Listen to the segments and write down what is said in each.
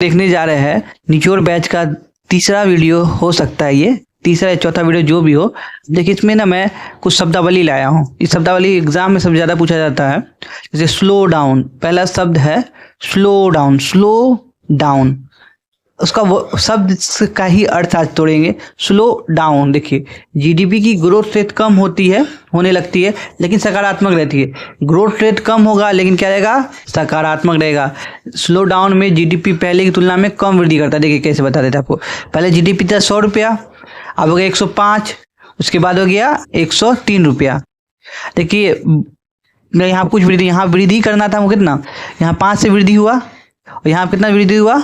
देखने जा रहे हैं निचोड़ बैच का तीसरा वीडियो हो सकता है, ये तीसरा या चौथा वीडियो जो भी हो। देखिए इसमें ना मैं कुछ शब्दावली लाया हूँ। इस शब्दावली एग्जाम में सबसे ज़्यादा पूछा जाता है। जैसे स्लो डाउन, पहला शब्द है स्लो डाउन। स्लो डाउन उसका वो शब्द का ही अर्थ आज तोड़ेंगे। स्लो डाउन, देखिए जीडीपी की ग्रोथ रेट कम होने लगती है लेकिन सकारात्मक रहती है। ग्रोथ रेट कम होगा लेकिन क्या रहेगा, सकारात्मक रहेगा। स्लो डाउन में जीडीपी पहले की तुलना में कम वृद्धि करता है। देखिए कैसे बता देते आपको। पहले जीडीपी था 100 रुपया, अब हो गया 105, उसके बाद हो गया 103 रुपया। देखिए यहाँ कुछ वृद्धि, यहाँ वृद्धि करना था हमको कितना, यहाँ 5 से वृद्धि हुआ और यहाँ कितना वृद्धि हुआ,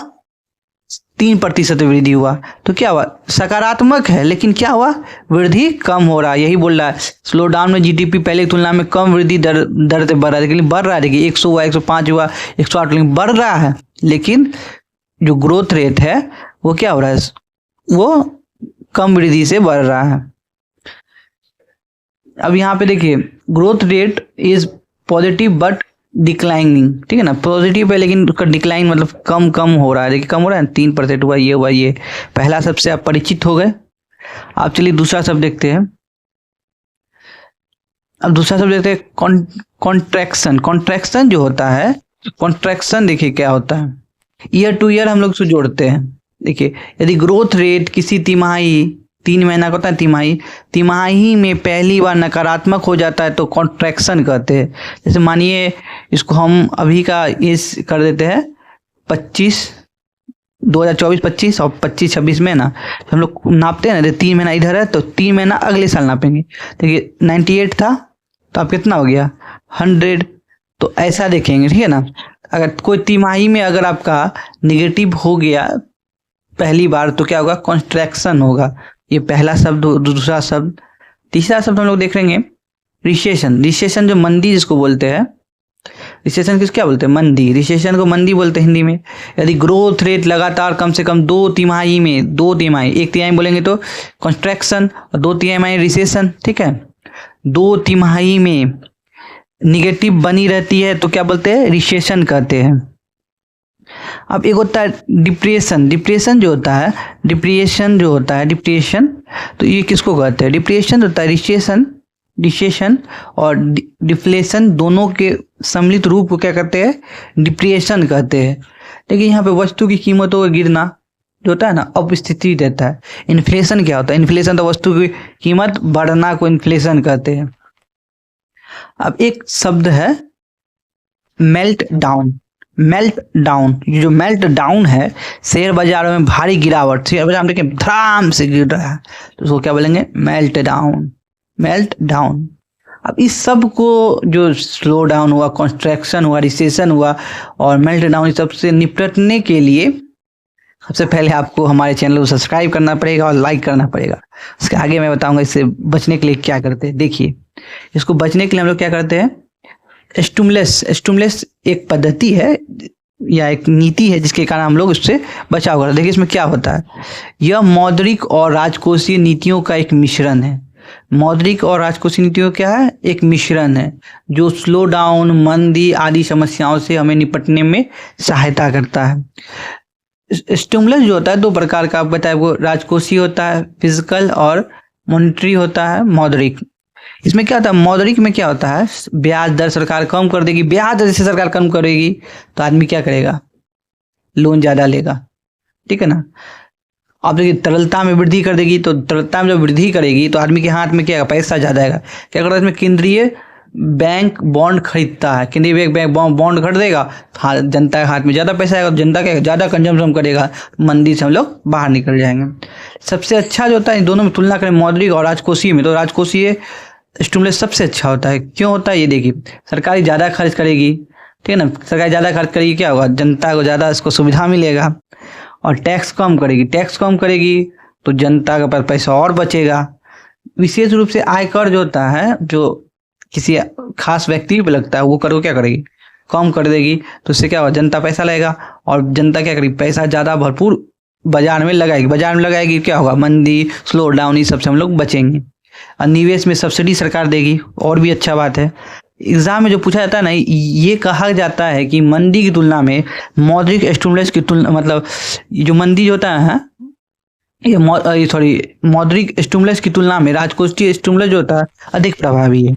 3% वृद्धि हुआ। तो क्या हुआ, सकारात्मक है लेकिन क्या हुआ, वृद्धि कम हो रहा है। यही बोल रहा है स्लो डाउन में जीडीपी पहले की तुलना में कम वृद्धि दर से बढ़ रहा है, लेकिन बढ़ रहा है। देखिए 100 हुआ, 105 हुआ, 108, लेकिन बढ़ रहा है। लेकिन जो ग्रोथ रेट है वो क्या हो रहा है, वो कम वृद्धि से बढ़ रहा है। अब यहाँ पे देखिए growth rate is positive but declining, ठीक है ना। पॉजिटिव है लेकिन उसका डिक्लाइन मतलब कम हो रहा है। देखिए कम हो रहा है, 3% हुआ, ये हुआ। ये पहला शब्द से आप परिचित हो गए। आप चलिए दूसरा शब्द देखते हैं। अब दूसरा शब्द देखते हैं कॉन्ट्रैक्शन। कॉन्ट्रैक्शन जो होता है, कॉन्ट्रैक्शन देखिए क्या होता है, ईयर टू ईयर हम लोग से जोड़ते हैं। देखिए यदि ग्रोथ रेट किसी तिमाही, 3 महीना का होता है तिमाही में पहली बार नकारात्मक हो जाता है तो कॉन्ट्रैक्शन कहते हैं। जैसे मानिए इसको हम अभी का इस कर देते हैं 2024-25 और 25-26 में ना हम लोग नापते हैं ना, 3 महीना इधर है तो 3 महीना अगले साल नापेंगे। देखिए 98 था तो अब कितना हो गया, 100। तो ऐसा देखेंगे, ठीक है ना। अगर कोई तिमाही में अगर आपका निगेटिव हो गया पहली बार तो क्या होगा, कॉन्ट्रैक्शन होगा। ये पहला शब्द, दूसरा शब्द। तीसरा शब्द हम लोग देख लेंगे रिसेशन। रिसेशन जो मंदी जिसको बोलते हैं, रिसेशन किस क्या बोलते हैं, मंदी। रिसेशन को मंदी बोलते हैं हिंदी में। यदि ग्रोथ रेट लगातार कम से कम 2 तिमाही में, 2 तिमाही, 1 तिमाही बोलेंगे तो कॉन्ट्रैक्शन और 2 तिमाही रिसेशन, ठीक है। 2 तिमाही में निगेटिव बनी रहती है तो क्या बोलते हैं, रिसेशन कहते हैं। अब एक होता है डिप्रेशन। डिप्रेशन जो होता है, डिप्रेशन तो ये किसको कहते हैं, डिप्रेशन होता है रिसेशन और डिफ्लेशन दोनों के सम्मिलित रूप को क्या कहते हैं, डिप्रेशन कहते हैं। लेकिन यहाँ पे वस्तु की कीमतों का गिरना जो होता है ना, अपस्थिति रहता है। इन्फ्लेशन क्या होता है, इन्फ्लेशन तो वस्तु की कीमत बढ़ना को इन्फ्लेशन कहते हैं। अब एक शब्द है मेल्ट डाउन। मेल्ट डाउन, जो मेल्ट डाउन है, शेयर बाजारों में भारी गिरावट, शेयर बाजार में देखिए धड़ाम से गिर रहा है तो उसको क्या बोलेंगे, मेल्ट डाउन। Melt down. अब इस सब को जो स्लो डाउन हुआ, कॉन्ट्रैक्शन हुआ, रिसेशन हुआ और मेल्ट डाउन, इस सब से निपटने के लिए सबसे पहले आपको हमारे चैनल को सब्सक्राइब करना पड़ेगा और लाइक करना पड़ेगा। उसके आगे मैं बताऊंगा इससे बचने के लिए क्या करते हैं। देखिए इसको बचने के लिए हम लोग क्या करते हैं, स्टिमुलस एक पद्धति है या एक नीति है जिसके कारण हम लोग उससे बचाव करते हैं। देखिए इसमें क्या होता है, यह मौद्रिक और राजकोषीय नीतियों का एक मिश्रण है। मौद्रिक और राजकोषीय नीतियों क्या है, एक मिश्रण है जो स्लो डाउन, मंदी आदि समस्याओं से हमें निपटने में सहायता करता है। स्टिमुलस जो होता है 2 प्रकार का, आप बताए, वो राजकोषीय होता है फिजिकल और मॉनेटरी होता है मौद्रिक। इसमें क्या होता है, मौद्रिक में क्या होता है, ब्याज दर सरकार कम कर देगी। ब्याज दर जैसे सरकार कम करेगी तो आदमी क्या करेगा, लोन ज़्यादा लेगा, ठीक है ना। अब देखिए तरलता में वृद्धि कर देगी तो तरलता में जब वृद्धि करेगी तो आदमी के हाथ में क्या, पैसा ज़्यादा आएगा। क्या करता है, इसमें केंद्रीय बैंक बॉन्ड खरीदता है। केंद्रीय बैंक बॉन्ड खरीदेगा, हाँ, जनता के हाथ में ज़्यादा पैसा आएगा, जनता क्या ज़्यादा कंजम्पशन करेगा, मंदी से हम लोग बाहर निकल जाएंगे। सबसे अच्छा जो होता है, इन दोनों में तुलना करें मौद्रिक और राजकोषीय में, तो राजकोषीय स्टिमुलस सबसे अच्छा होता है। क्यों होता है, ये देखिए सरकारी ज़्यादा खर्च करेगी, ठीक है ना। सरकार ज़्यादा खर्च करेगी, क्या होगा, जनता को ज़्यादा इसको सुविधा मिलेगा। और टैक्स कम करेगी तो जनता के पास पैसा और बचेगा। विशेष रूप से आयकर जो होता है, जो किसी खास व्यक्ति पे लगता है, वो कर को क्या करेगी, कम कर देगी। तो उससे क्या होगा, जनता पैसा लगेगा और जनता क्या करेगी, पैसा ज़्यादा भरपूर बाजार में लगाएगी। क्या होगा, मंदी, स्लो डाउन, इस सबसे हम लोग बचेंगे। और निवेश में सब्सिडी सरकार देगी, और भी अच्छा बात है। एग्जाम में जो पूछा जाता है ना, ये कहा जाता है कि मंदी की तुलना में मौद्रिक स्टिमुलस की तुलना, मतलब जो मंदी जो होता है ये मौद्रिक स्टिमुलस की तुलना में राजकोषीय स्टिमुलस जो होता है अधिक प्रभावी है।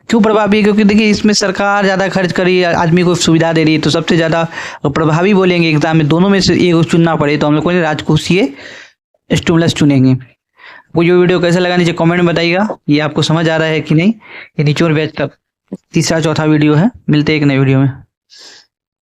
क्यों प्रभावी है? क्योंकि देखिए इसमें सरकार ज़्यादा खर्च करी, आदमी को सुविधा दे रही है, तो सबसे ज़्यादा प्रभावी बोलेंगे एग्जाम में, दोनों में से एक चुनना पड़े तो हम लोग को राजकोषीय स्टिमुलस चुनेंगे। वो जो वीडियो कैसा लगा नीचे कमेंट में बताइएगा, ये आपको समझ आ रहा है कि नहीं। ये निचोड़ बैच का तीसरा चौथा वीडियो है। मिलते हैं एक नए वीडियो में।